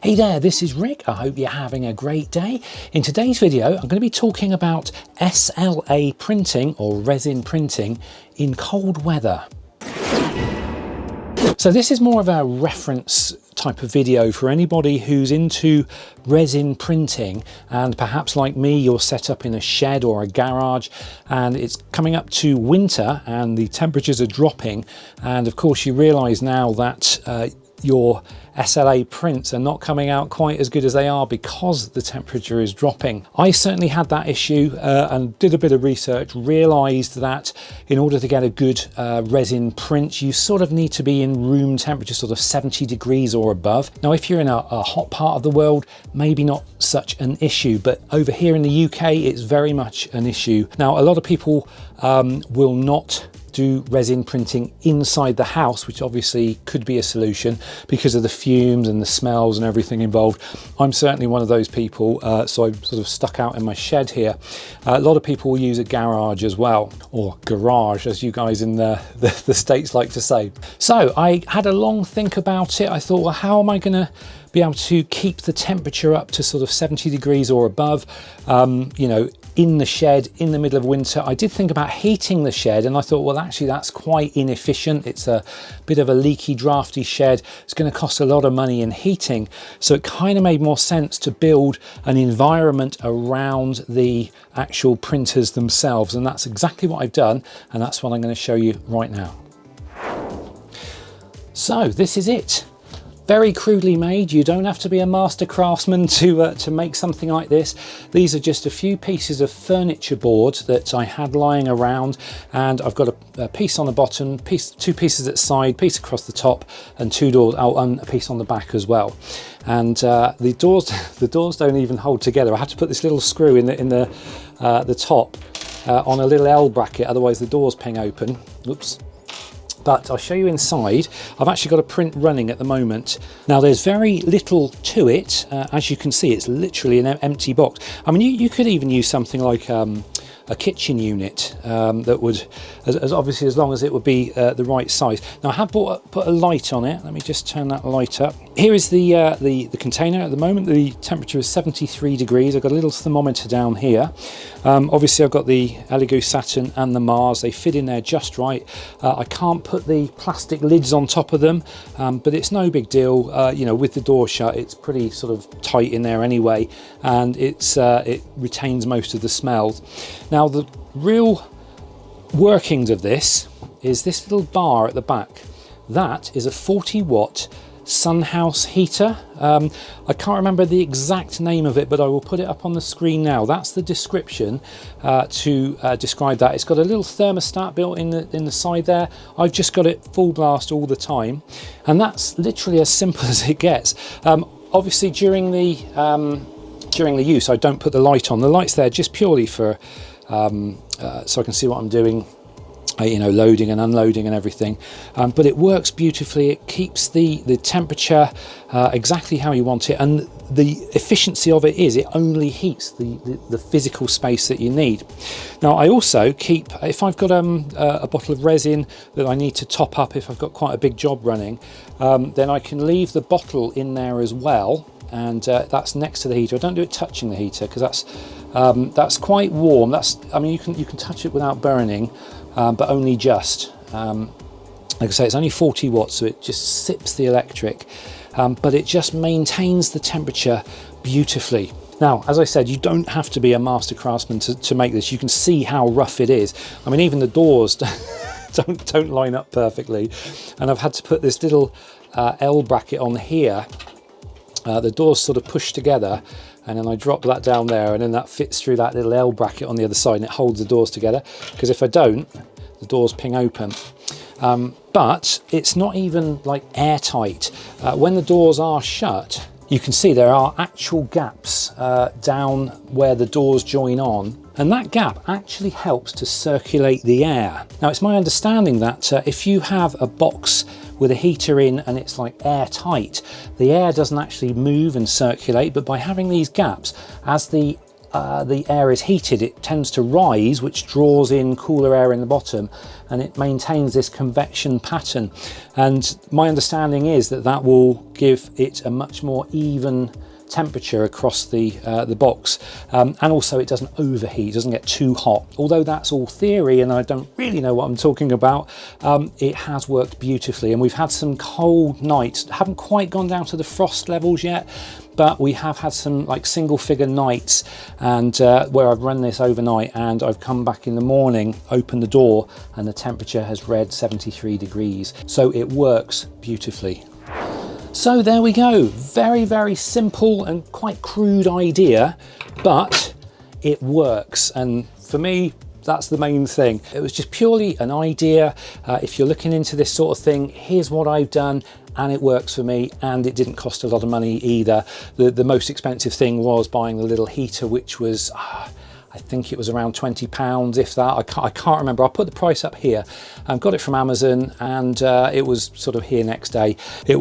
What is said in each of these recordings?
Hey there, this is Rick. I hope you're having a great day. In today's video, I'm going to be talking about SLA printing or resin printing in cold weather. So this is more of a reference type of video for anybody who's into resin printing, and perhaps like me, you're set up in a shed or a garage and it's coming up to winter and the temperatures are dropping, and of course you realize now that your SLA prints are not coming out quite as good as they are because the temperature is dropping. I certainly had that issue and did a bit of research, realized that in order to get a good resin print, you sort of need to be in room temperature, sort of 70 degrees or above. Now, if you're in a hot part of the world, maybe not such an issue, but over here in the UK, it's very much an issue. Now, a lot of people will not do resin printing inside the house, which obviously could be a solution because of the fumes and the smells and everything involved. I'm certainly one of those people, so I'm sort of stuck out in my shed here. A lot of people will use a garage as well, or garage as you guys in the States like to say. So I had a long think about it. I thought, well, how am I going to be able to keep the temperature up to sort of 70 degrees or above, you know, in the shed in the middle of winter. I did think about heating the shed, and I thought, well, actually that's quite inefficient. It's a bit of a leaky, drafty shed. It's going to cost a lot of money in heating. So it kind of made more sense to build an environment around the actual printers themselves. And that's exactly what I've done. And that's what I'm going to show you right now. So this is it. Very crudely made. You don't have to be a master craftsman to make something like this. These are just a few pieces of furniture board that I had lying around, and I've got a piece on the bottom, two pieces at the side, piece across the top, and two doors, and a piece on the back as well. And the doors don't even hold together. I had to put this little screw in the top on a little L bracket, otherwise the doors ping open. Oops. But I'll show you inside. I've actually got a print running at the moment. Now there's very little to it. As you can see, it's literally an empty box. I mean, you could even use something like a kitchen unit that would, as obviously as long as it would be the right size. Now I have put a light on it. Let me just turn that light up. Here is the container. At the moment the temperature is 73 degrees. I've got a little thermometer down here. Obviously I've got the Elegoo Saturn and the Mars. They fit in there just right. I can't put the plastic lids on top of them, but it's no big deal. You know, with the door shut, it's pretty sort of tight in there anyway, and it retains most of the smells. Now the real workings of this is this little bar at the back. That is a 40-watt Sunhouse heater. I can't remember the exact name of it, but I will put it up on the screen now. That's the description to describe that. It's got a little thermostat built in the side there. I've just got it full blast all the time, and that's literally as simple as it gets. Obviously during the use, I don't put the light on. The light's there just purely for so I can see what I'm doing, you know, loading and unloading and everything, but it works beautifully. It keeps the temperature exactly how you want it, and the efficiency of it is it only heats the physical space that you need. Now I also keep, if I've got a bottle of resin that I need to top up, if I've got quite a big job running, then I can leave the bottle in there as well, and that's next to the heater. I don't do it touching the heater because that's quite warm. I mean, you can touch it without burning, but only just. Like I say, it's only 40 watts, so it just sips the electric, but it just maintains the temperature beautifully. Now, as I said, you don't have to be a master craftsman to make this. You can see how rough it is. I mean, even the doors don't line up perfectly, and I've had to put this little L bracket on here. The doors sort of push together, and then I drop that down there, and then that fits through that little L bracket on the other side, and it holds the doors together, because if I don't, the doors ping open. But it's not even like airtight. When the doors are shut, you can see there are actual gaps down where the doors join on, and that gap actually helps to circulate the air. Now it's my understanding that if you have a box with a heater in and it's like airtight, the air doesn't actually move and circulate, but by having these gaps, as the the air is heated, it tends to rise, which draws in cooler air in the bottom, and it maintains this convection pattern. And my understanding is that that will give it a much more even temperature across the box, and also it doesn't overheat, doesn't get too hot. Although that's all theory and I don't really know what I'm talking about, it has worked beautifully. And we've had some cold nights, haven't quite gone down to the frost levels yet, but we have had some like single figure nights, and where I've run this overnight and I've come back in the morning, opened the door, and the temperature has read 73 degrees. So it works beautifully. So there we go, very, very simple and quite crude idea, but it works. And for me, that's the main thing. It was just purely an idea. If you're looking into this sort of thing, here's what I've done, and it works for me, and it didn't cost a lot of money either. The most expensive thing was buying the little heater, which was, I think it was around £20, if that. I can't remember. I'll put the price up here. Got it from Amazon, and it was sort of here next day. It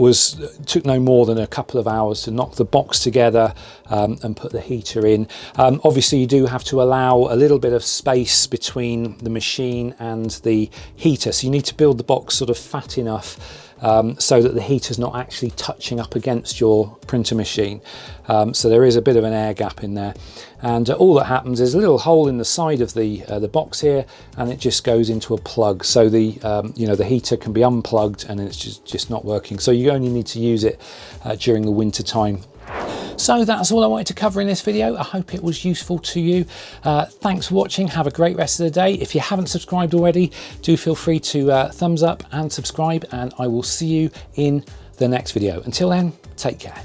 took no more than a couple of hours to knock the box together and put the heater in. Obviously, you do have to allow a little bit of space between the machine and the heater. So you need to build the box sort of fat enough so that the heater's not actually touching up against your printer machine. So there is a bit of an air gap in there. And all that happens is a little hole in the side of the box here, and it just goes into a plug. So the the heater can be unplugged, and it's just not working. So you only need to use it during the winter time. So that's all I wanted to cover in this video. I hope it was useful to you. Thanks for watching. Have a great rest of the day. If you haven't subscribed already, do feel free to thumbs up and subscribe, and I will see you in the next video. Until then, take care.